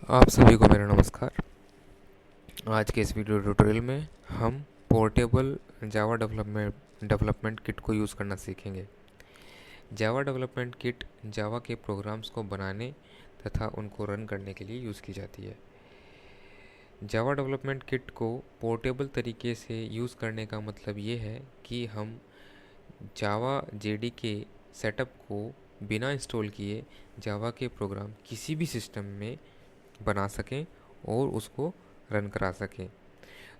आप सभी को मेरा नमस्कार। आज के इस वीडियो ट्यूटोरियल में हम पोर्टेबल जावा डेवलपमेंट किट को यूज़ करना सीखेंगे। जावा डेवलपमेंट किट जावा के प्रोग्राम्स को बनाने तथा उनको रन करने के लिए यूज़ की जाती है। जावा डेवलपमेंट किट को पोर्टेबल तरीके से यूज़ करने का मतलब ये है कि हम जावा जेडीके सेटअप को बिना इंस्टॉल किए जावा के प्रोग्राम किसी भी सिस्टम में बना सकें और उसको रन करा सकें।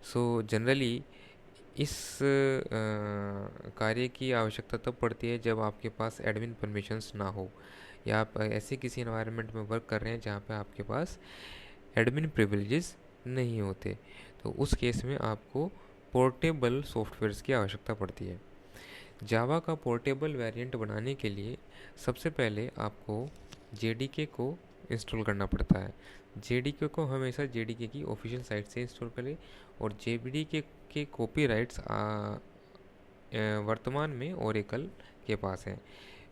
जनरली इस कार्य की आवश्यकता तब पड़ती है जब आपके पास एडमिन परमिशंस ना हो या आप ऐसे किसी एनवायरनमेंट में वर्क कर रहे हैं जहाँ पे आपके पास एडमिन प्रिविलेजेस नहीं होते। तो उस केस में आपको पोर्टेबल सॉफ्टवेयर्स की आवश्यकता पड़ती है। जावा का पोर्टेबल वेरिएंट बनाने के लिए सबसे पहले आपको जेडीके को इंस्टॉल करना पड़ता है। जेडीके को हमेशा जेडीके की ऑफिशियल साइट से इंस्टॉल करें और जेडीके के कॉपीराइट्स वर्तमान में ओरेकल के पास हैं।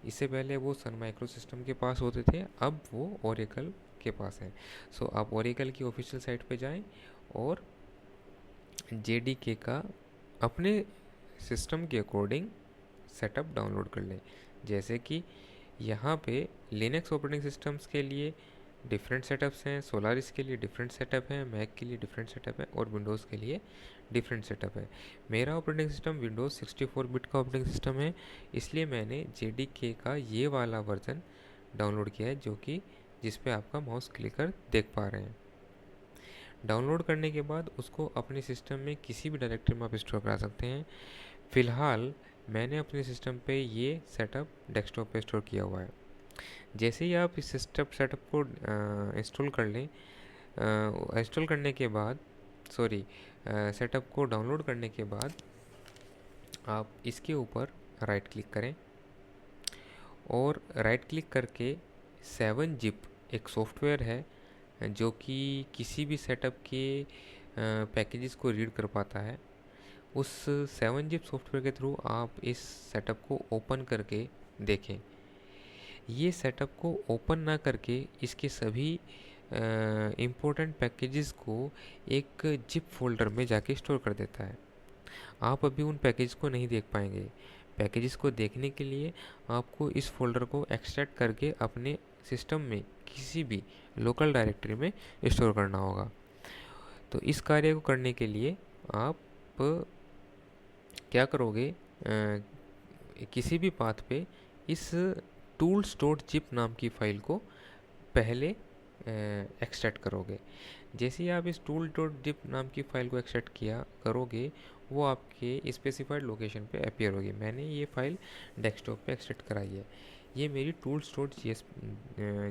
इससे पहले वो सन माइक्रो सिस्टम के पास होते थे, अब वो ओरेकल के पास हैं। आप ओरेकल की ऑफिशियल साइट पे जाएं और जेडीके का अपने सिस्टम के अकॉर्डिंग सेटअप डाउनलोड कर लें। जैसे कि यहाँ पे लिनक्स ऑपरेटिंग सिस्टम्स के लिए डिफरेंट सेटअप्स हैं, सोलारिस के लिए डिफरेंट सेटअप है, मैक के लिए डिफरेंट सेटअप है और विंडोज़ के लिए डिफरेंट सेटअप है। मेरा ऑपरेटिंग सिस्टम विंडोज़ 64 बिट का ऑपरेटिंग सिस्टम है, इसलिए मैंने जेडीके का ये वाला वर्जन डाउनलोड किया है जो कि जिस पे आपका माउस क्लिकर देख पा रहे हैं। डाउनलोड करने के बाद उसको अपने सिस्टम में किसी भी डायरेक्टरी में आप स्टोर करा सकते हैं। फ़िलहाल मैंने अपने सिस्टम पे ये सेटअप डेस्कटॉप पे स्टोर किया हुआ है। जैसे ही आप इस सेटअप को इंस्टॉल कर लें, इंस्टॉल करने के बाद सेटअप को डाउनलोड करने के बाद आप इसके ऊपर राइट क्लिक करें और राइट क्लिक करके 7-zip एक सॉफ्टवेयर है जो कि किसी भी सेटअप के पैकेजेस को रीड कर पाता है। उस 7-zip सॉफ्टवेयर के थ्रू आप इस सेटअप को ओपन करके देखें। ये सेटअप को ओपन ना करके इसके सभी इम्पोर्टेंट पैकेजेस को एक जिप फोल्डर में जाके स्टोर कर देता है। आप अभी उन पैकेज को नहीं देख पाएंगे। पैकेजेस को देखने के लिए आपको इस फोल्डर को एक्सट्रैक्ट करके अपने सिस्टम में किसी भी लोकल डायरेक्टरी में स्टोर करना होगा। तो इस कार्य को करने के लिए आप क्या करोगे, किसी भी पाथ पे इस टूल्स डॉट जिप नाम की फ़ाइल को पहले एक्सट्रैक्ट करोगे। जैसे ही आप इस टूल डॉट जिप नाम की फ़ाइल को एक्सट्रैक्ट किया करोगे वो आपके स्पेसिफाइड लोकेशन पे अपीयर होगी। मैंने ये फ़ाइल डेस्कटॉप पे एक्सट्रैक्ट कराई है। ये मेरी टूल्स डॉट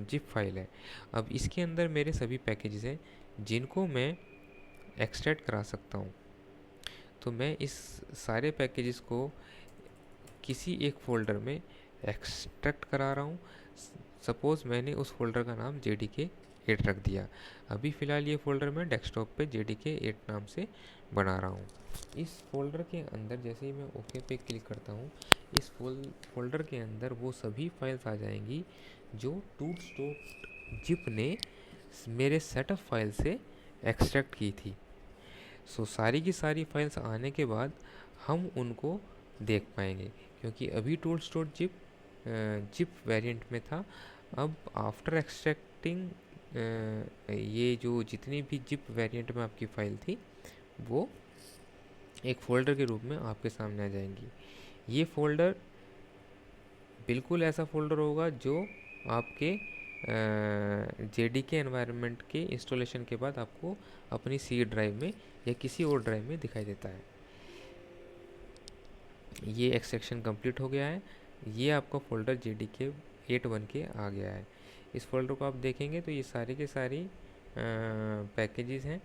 जिप फाइल है। अब इसके अंदर मेरे सभी पैकेजेस हैं जिनको मैं एक्सट्रैक्ट करा सकता हूँ। तो मैं इस सारे पैकेजेस को किसी एक फ़ोल्डर में एक्सट्रैक्ट करा रहा हूँ। सपोज़ मैंने उस फोल्डर का नाम JDK8 रख दिया। अभी फ़िलहाल ये फ़ोल्डर मैं डेस्कटॉप पे JDK8 नाम से बना रहा हूँ। इस फोल्डर के अंदर जैसे ही मैं ओके पे क्लिक करता हूँ, इस फोल्डर के अंदर वो सभी फाइल्स आ जाएंगी जो टूल्स डॉट जिप ने मेरे सेटअप फाइल से एक्सट्रैक्ट की थी। सारी की सारी फाइल्स आने के बाद हम उनको देख पाएंगे, क्योंकि अभी टूल्स डॉट जिप वेरिएंट में था। अब आफ्टर एक्सट्रैक्टिंग ये जो जितनी भी जिप वेरिएंट में आपकी फ़ाइल थी वो एक फ़ोल्डर के रूप में आपके सामने आ जाएंगी। ये फ़ोल्डर बिल्कुल ऐसा फ़ोल्डर होगा जो आपके JDK एनवायरनमेंट के इंस्टॉलेशन के बाद आपको अपनी C ड्राइव में या किसी और ड्राइव में दिखाई देता है। ये एक्सट्रैक्शन कंप्लीट हो गया है। ये आपका फ़ोल्डर JDK8 बन के आ गया है। इस फोल्डर को आप देखेंगे तो ये सारे के सारी पैकेजेस हैं,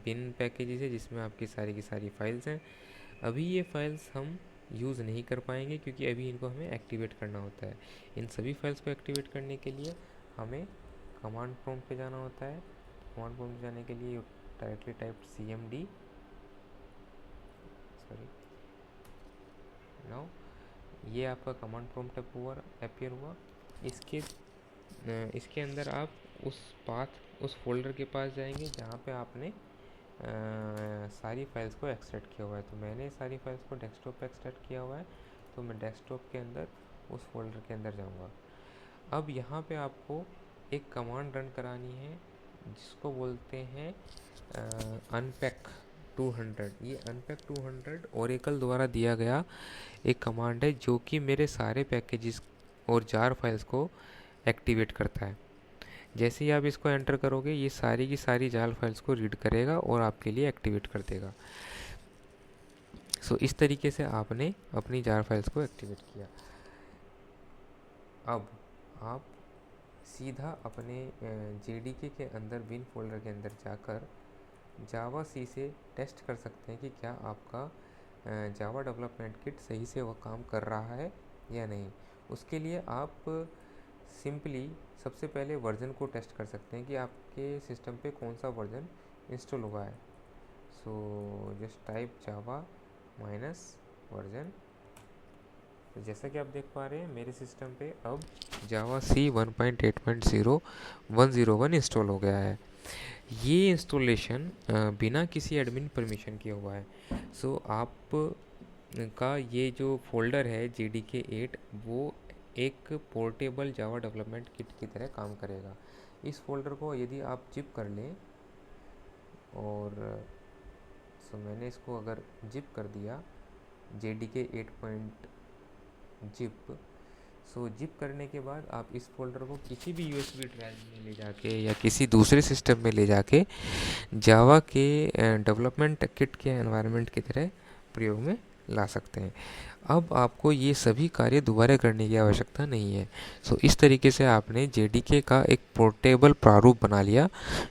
बिन पैकेजेस है जिसमें आपकी सारी की सारी फाइल्स हैं। अभी ये फाइल्स हम यूज़ नहीं कर पाएंगे क्योंकि अभी इनको हमें एक्टिवेट करना होता है। इन सभी फाइल्स को एक्टिवेट करने के लिए हमें कमांड प्रॉम्प्ट पे जाना होता है। कमांड प्रॉम्प्ट जाने के लिए डायरेक्टली टाइप CMD नाउ ये आपका कमांड प्रॉम्प्ट अपीयर हुआ। इसके इसके अंदर आप उस फोल्डर के पास जाएंगे जहाँ पे आपने सारी फाइल्स को एक्सट्रैक्ट किया हुआ है। तो मैंने सारी फाइल्स को डेस्कटॉप पे एक्सट्रैक्ट किया हुआ है, तो मैं डेस्कटॉप के अंदर उस फोल्डर के अंदर जाऊँगा। अब यहाँ पे आपको एक कमांड रन करानी है जिसको बोलते हैं अनपैक 200। ये अनपैक 200 ओरेकल द्वारा दिया गया एक कमांड है जो कि मेरे सारे पैकेजेस और जार फाइल्स को एक्टिवेट करता है। जैसे ही आप इसको एंटर करोगे ये सारी की सारी जार फाइल्स को रीड करेगा और आपके लिए एक्टिवेट कर देगा। सो इस तरीके से आपने अपनी जार फाइल्स को एक्टिवेट किया। अब आप सीधा अपने JDK के अंदर बिन फोल्डर के अंदर जाकर जावा सी से टेस्ट कर सकते हैं कि क्या आपका जावा डेवलपमेंट किट सही से वो काम कर रहा है या नहीं। उसके लिए आप सिंपली सबसे पहले वर्जन को टेस्ट कर सकते हैं कि आपके सिस्टम पे कौन सा वर्जन इंस्टॉल हुआ है। सो जस्ट टाइप जावा माइनस वर्जन। तो जैसा कि आप देख पा रहे हैं मेरे सिस्टम पे अब जावा सी 1.8.0 101 इंस्टॉल हो गया है। ये इंस्टॉलेशन बिना किसी एडमिन परमिशन के हुआ है। सो आप का ये जो फोल्डर है JDK8 वो एक पोर्टेबल जावा डेवलपमेंट किट की तरह काम करेगा। इस फोल्डर को यदि आप जिप कर लें और मैंने इसको अगर जिप कर दिया JDK8.zip, जिप करने के बाद आप इस फोल्डर को किसी भी USB ड्राइव में ले जाके या किसी दूसरे सिस्टम में ले जाके जावा के डेवलपमेंट किट के एनवायरनमेंट की तरह प्रयोग में ला सकते हैं। अब आपको ये सभी कार्य दोबारा करने की आवश्यकता नहीं है। इस तरीके से आपने JDK का एक पोर्टेबल प्रारूप बना लिया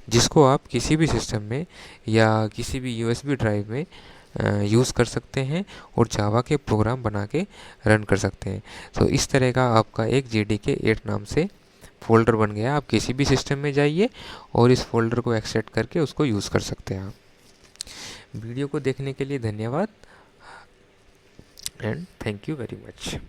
जिसको आप किसी भी सिस्टम में या किसी भी USB ड्राइव में यूज़ कर सकते हैं और जावा के प्रोग्राम बना के रन कर सकते हैं। इस तरह का आपका एक JDK8 नाम से फोल्डर बन गया। आप किसी भी सिस्टम में जाइए और इस फोल्डर को एक्सेप्ट करके उसको यूज़ कर सकते हैं। आप वीडियो को देखने के लिए धन्यवाद and thank you very much.